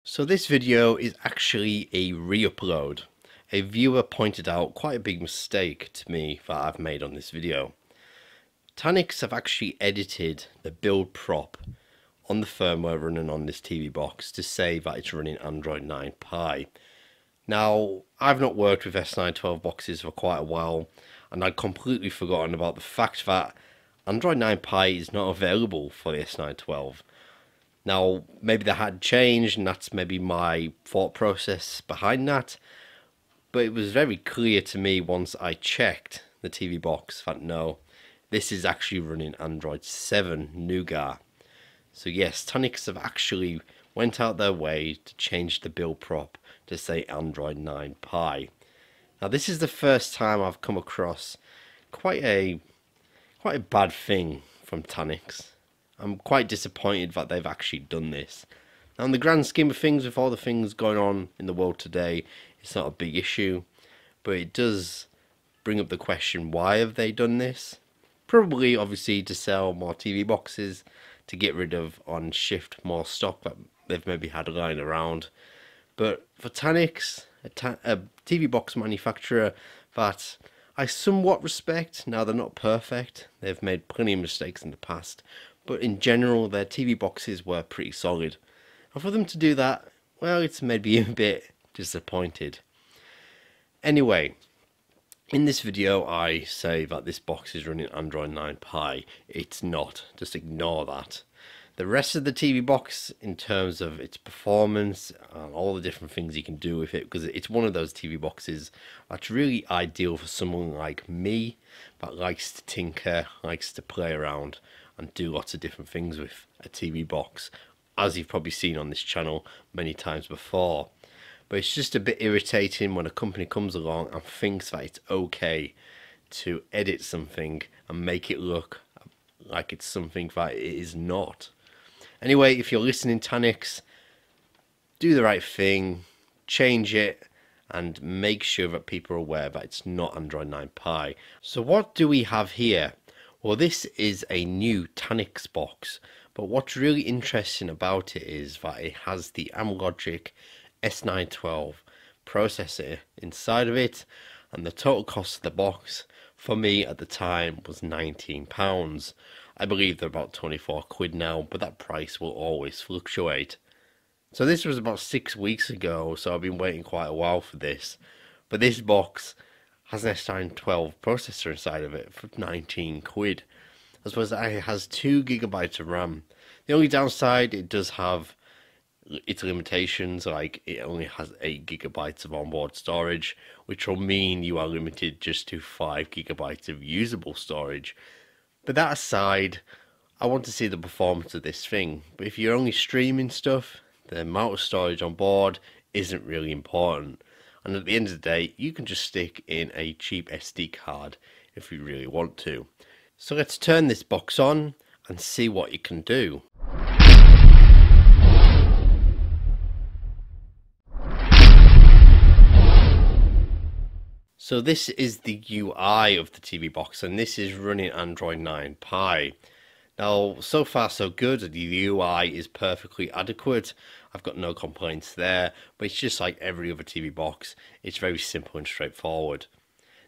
So this video is actually a re-upload. A viewer pointed out quite a big mistake to me that I've made on this video. Tanix have actually edited the build prop on the firmware running on this TV box to say that it's running Android 9 Pie. Now, I've not worked with S912 boxes for quite a while, and I'd completely forgotten about the fact that Android 9 Pie is not available for the S912. Now, maybe that had changed, and that's maybe my thought process behind that. But it was very clear to me once I checked the TV box that no, this is actually running Android 7 Nougat. So yes, Tanix have actually went out their way to change the build prop to say Android 9 Pie. Now, this is the first time I've come across quite a bad thing from Tanix. I'm quite disappointed that they've actually done this. Now, in the grand scheme of things, with all the things going on in the world today, it's not a big issue. But it does bring up the question, why have they done this? Probably, obviously, to sell more TV boxes, to get rid of and shift more stock that they've maybe had lying around. But for Tanix, a TV box manufacturer that I somewhat respect, now they're not perfect, they've made plenty of mistakes in the past, but in general their TV boxes were pretty solid. And for them to do that, well, it's made me a bit disappointed. Anyway, in this video I say that this box is running Android 9 Pie. It's not, just ignore that. The rest of the TV box, in terms of its performance and all the different things you can do with it, because it's one of those TV boxes that's really ideal for someone like me that likes to tinker, likes to play around and do lots of different things with a TV box, as you've probably seen on this channel many times before. But it's just a bit irritating when a company comes along and thinks that it's okay to edit something and make it look like it's something that it is not. Anyway, if you're listening, Tanix, do the right thing, change it, and make sure that people are aware that it's not Android 9 Pie. So what do we have here? Well, this is a new Tanix box, but what's really interesting about it is that it has the Amlogic S912 processor inside of it, and the total cost of the box for me at the time was £19. I believe they're about 24 quid now, but that price will always fluctuate. So this was about 6 weeks ago, so I've been waiting quite a while for this. But this box has an S912 processor inside of it for 19 quid. As well as it has 2 gigabytes of RAM. The only downside, it does have its limitations, like it only has 8 gigabytes of onboard storage, which will mean you are limited just to 5 gigabytes of usable storage. But that aside, I want to see the performance of this thing. But if you're only streaming stuff, the amount of storage on board isn't really important. And at the end of the day, you can just stick in a cheap SD card if you really want to. So let's turn this box on and see what it can do. So this is the UI of the TV box, and this is running Android 9 Pie. Now, so far so good. The UI is perfectly adequate. I've got no complaints there, but it's just like every other TV box. It's very simple and straightforward.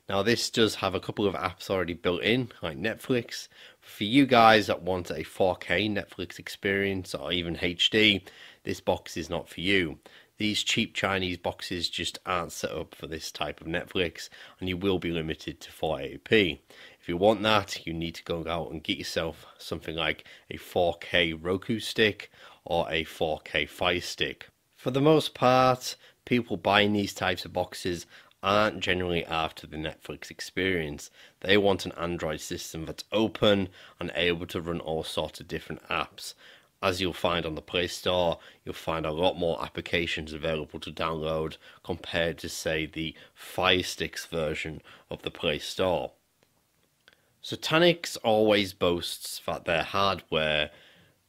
Now, this does have a couple of apps already built in, like Netflix. For you guys that want a 4K Netflix experience or even HD, this box is not for you. These cheap Chinese boxes just aren't set up for this type of Netflix, and you will be limited to 480p. If you want that, you need to go out and get yourself something like a 4K Roku stick or a 4K Fire Stick. For the most part, people buying these types of boxes aren't generally after the Netflix experience. They want an Android system that's open and able to run all sorts of different apps. As you'll find on the Play Store, you'll find a lot more applications available to download compared to, say, the Fire Sticks version of the Play Store. So Tanix always boasts that their hardware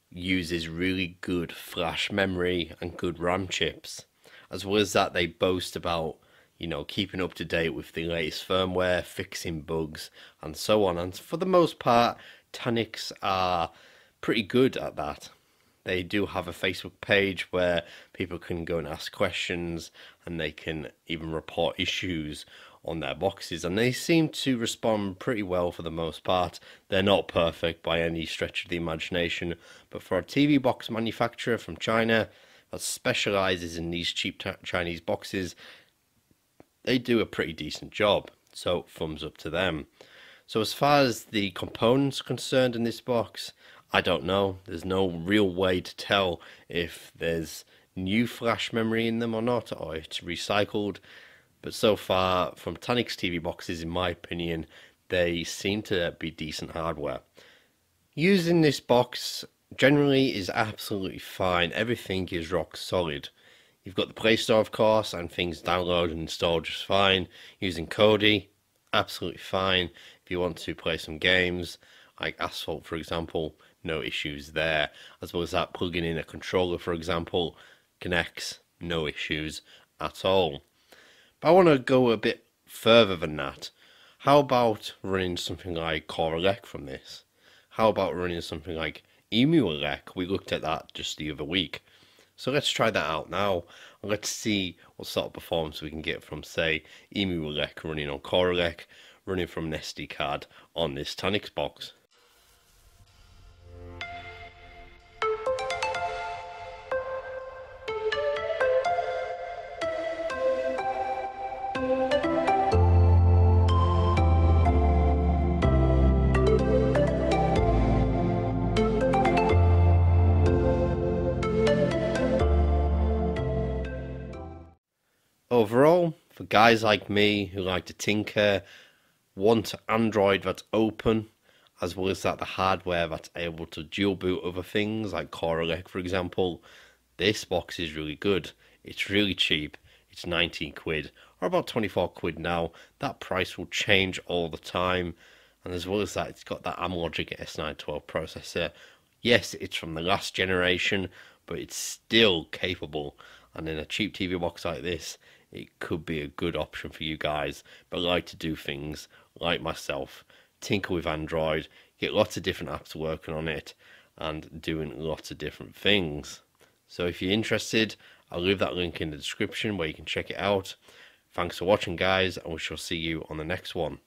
uses really good flash memory and good RAM chips. As well as that, they boast about, keeping up to date with the latest firmware, fixing bugs, and so on. And for the most part, Tanix are pretty good at that. They do have a Facebook page where people can go and ask questions, and they can even report issues on their boxes, and they seem to respond pretty well for the most part. They're not perfect by any stretch of the imagination, but for a TV box manufacturer from China that specializes in these cheap Chinese boxes, they do a pretty decent job, so thumbs up to them. So as far as the components are concerned in this box, I don't know. There's no real way to tell if there's new flash memory in them or not, or it's recycled. But so far, from Tanix TV boxes, in my opinion, they seem to be decent hardware. Using this box generally is absolutely fine. Everything is rock solid. You've got the Play Store, of course, and things download and install just fine. Using Kodi, absolutely fine. If you want to play some games, like Asphalt, for example, no issues there. As well as that, plugging in a controller, for example, connects, no issues at all. But I want to go a bit further than that. How about running something like Corelec from this? How about running something like Emulec? We looked at that just the other week. So let's try that out now, and let's see what sort of performance we can get from, say, Emulec running on Corelec, running from an SD card on this Tanix box. Overall, for guys like me who like to tinker, want Android that's open, as well as that the hardware that's able to dual boot other things like Corelec, for example, this box is really good. It's really cheap. It's 19 quid, or about 24 quid now. That price will change all the time. And as well as that, it's got that Amlogic S912 processor. Yes, it's from the last generation, but it's still capable. And in a cheap TV box like this, it could be a good option for you guys but like to do things like myself, tinker with Android, get lots of different apps working on it, and doing lots of different things. So if you're interested, I'll leave that link in the description where you can check it out. Thanks for watching, guys, and we shall see you on the next one.